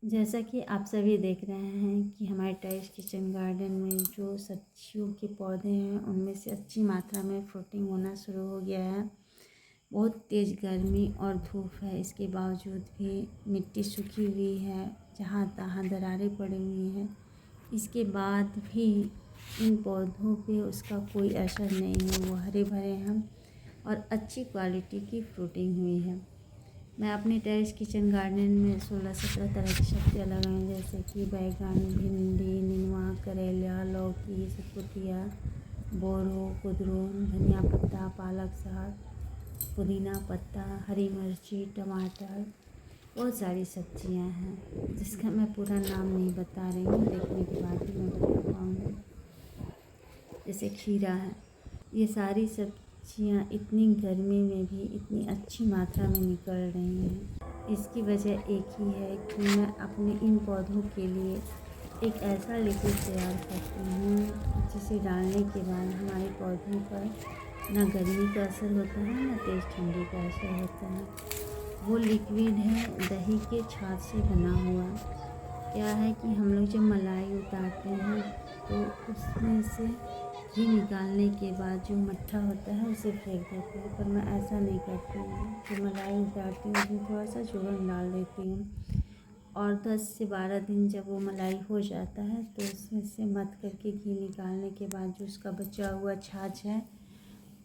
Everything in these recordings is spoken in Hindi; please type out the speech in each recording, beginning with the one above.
जैसा कि आप सभी देख रहे हैं कि हमारे टेरेस किचन गार्डन में जो सब्जियों के पौधे हैं उनमें से अच्छी मात्रा में फ्रूटिंग होना शुरू हो गया है। बहुत तेज़ गर्मी और धूप है, इसके बावजूद भी मिट्टी सूखी हुई है, जहाँ तहाँ दरारें पड़ी हुई हैं। इसके बाद भी इन पौधों पे उसका कोई असर नहीं है, वो हरे भरे हैं और अच्छी क्वालिटी की फ्रूटिंग हुई है। मैं अपने टेरेस किचन गार्डन में 16-17 तरह की सब्जियाँ लगाई, जैसे कि बैगन, भिंडी, नेनुआ, करेला, लौकी, सतपुतिया, बोरो, कुदरून, धनिया पत्ता, पालक साग, पुदीना पत्ता, हरी मिर्ची, टमाटर, बहुत सारी सब्जियां हैं जिसका मैं पूरा नाम नहीं बता रही हूँ, देखने के बाद ही मैं बता पाऊँगी। जैसे खीरा है। ये सारी सब्जियां इतनी गर्मी में भी इतनी अच्छी मात्रा में निकल रही हैं। इसकी वजह एक ही है कि मैं अपने इन पौधों के लिए एक ऐसा लिक्विड तैयार करती हूँ जिसे डालने के बाद हमारे पौधों पर ना गर्मी का असर होता है ना तेज़ ठंडी का असर होता है। वो लिक्विड है दही के छाछ से बना हुआ। क्या है कि हम लोग जब मलाई उतारते हैं तो उसमें से घी निकालने के बाद जो मट्ठा होता है उसे फेंक देते हैं, पर मैं ऐसा नहीं करती हूँ। जो मलाई उतारती हूँ उसमें थोड़ा सा चूरन डाल देती हूँ और 10 से 12 दिन जब वो मलाई हो जाता है तो उसमें से मथ करके घी निकालने के बाद जो उसका बचा हुआ छाछ है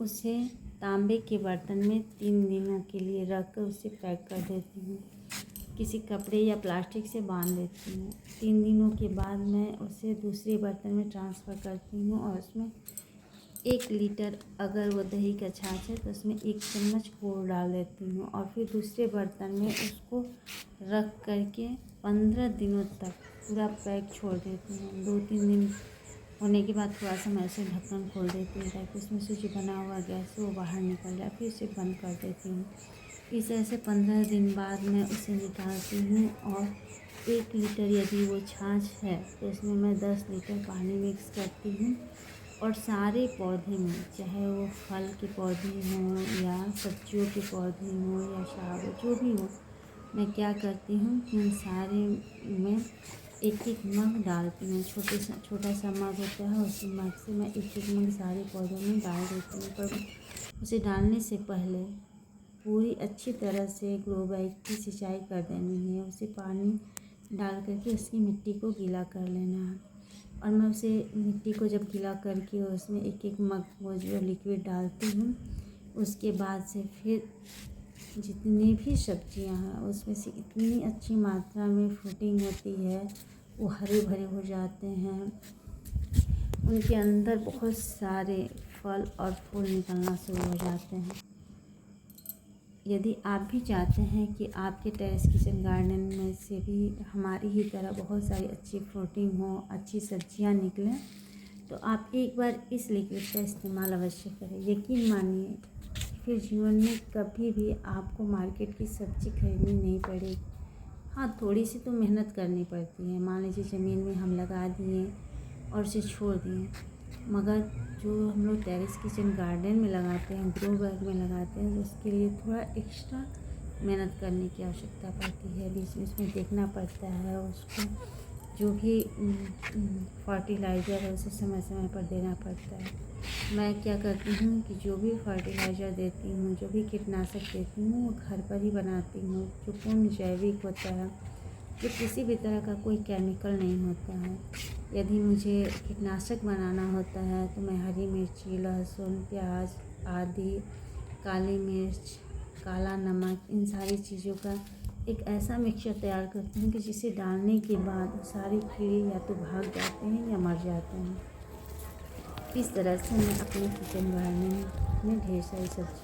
उसे तांबे के बर्तन में 3 दिनों के लिए रख कर उसे पैक कर देती हूँ, किसी कपड़े या प्लास्टिक से बांध देती हूँ। 3 दिनों के बाद मैं उसे दूसरे बर्तन में ट्रांसफ़र करती हूँ और उसमें 1 लीटर अगर वो दही का छाछ है तो उसमें 1 चम्मच गुड़ डाल देती हूँ और फिर दूसरे बर्तन में उसको रख करके 15 दिनों तक पूरा पैक छोड़ देती हूँ। 2-3 दिन होने के बाद थोड़ा सा मैं उसे ढक्कन खोल देती हूँ ताकि उसमें से जो बना हुआ गैस है वो बाहर निकल जाए, फिर उसे बंद कर देती हूँ। इस तरह से 15 दिन बाद मैं उसे निकालती हूँ और 1 लीटर यदि वो छाछ है तो उसमें मैं 10 लीटर पानी मिक्स करती हूँ और सारे पौधे में, चाहे वो फल के पौधे हों या सब्जियों के पौधे हों या शाक जो भी हो, मैं क्या करती हूँ कि उन सारे में एक एक मग डालती हूँ। छोटा सा मग होता है, उसी मग से मैं एक एक मग सारे पौधों में डाल देती हूँ। पर उसे डालने से पहले पूरी अच्छी तरह से ग्रो बैग की सिंचाई कर देनी है। उसे पानी डाल करके उसकी मिट्टी को गीला कर लेना है और मैं उसे मिट्टी को जब गीला करके उसमें एक एक मग वो जो लिक्विड डालती हूँ, उसके बाद से फिर जितनी भी सब्जियां हैं उसमें से इतनी अच्छी मात्रा में फ्रूटिंग होती है, वो हरे भरे हो जाते हैं, उनके अंदर बहुत सारे फल और फूल निकलना शुरू हो जाते हैं। यदि आप भी चाहते हैं कि आपके टेरेस किचन गार्डन में से भी हमारी ही तरह बहुत सारी अच्छी फ्रूटिंग हो, अच्छी सब्जियां निकलें, तो आप एक बार इस लिक्विड का इस्तेमाल अवश्य करें। यकीन मानिए फिर जीवन में कभी भी आपको मार्केट की सब्ज़ी खरीदनी नहीं पड़ेगी। हाँ, थोड़ी सी तो मेहनत करनी पड़ती है। मान लीजिए ज़मीन में हम लगा दिए और उसे छोड़ दिए, मगर जो हम लोग टेरेस किचन गार्डन में लगाते हैं, ग्रो बैग में लगाते हैं, उसके लिए थोड़ा एक्स्ट्रा मेहनत करने की आवश्यकता पड़ती है। बीच में इसमें देखना पड़ता है, उसको जो भी फर्टिलाइज़र है उसे समय समय पर देना पड़ता है। मैं क्या करती हूँ कि जो भी फर्टिलाइज़र देती हूँ, जो भी कीटनाशक देती हूँ, वो घर पर ही बनाती हूँ, जो पूर्ण जैविक होता है, जो किसी भी तरह का कोई केमिकल नहीं होता है। यदि मुझे कीटनाशक बनाना होता है तो मैं हरी मिर्ची, लहसुन, प्याज आदि, काली मिर्च, काला नमक, इन सारी चीज़ों का एक ऐसा मिक्सचर तैयार करती हूँ कि जिसे डालने के बाद सारे कीड़े या तो भाग जाते हैं या मर जाते हैं। इस तरह से मैं अपने किचन गार्डन में ढेर सारी सब्जी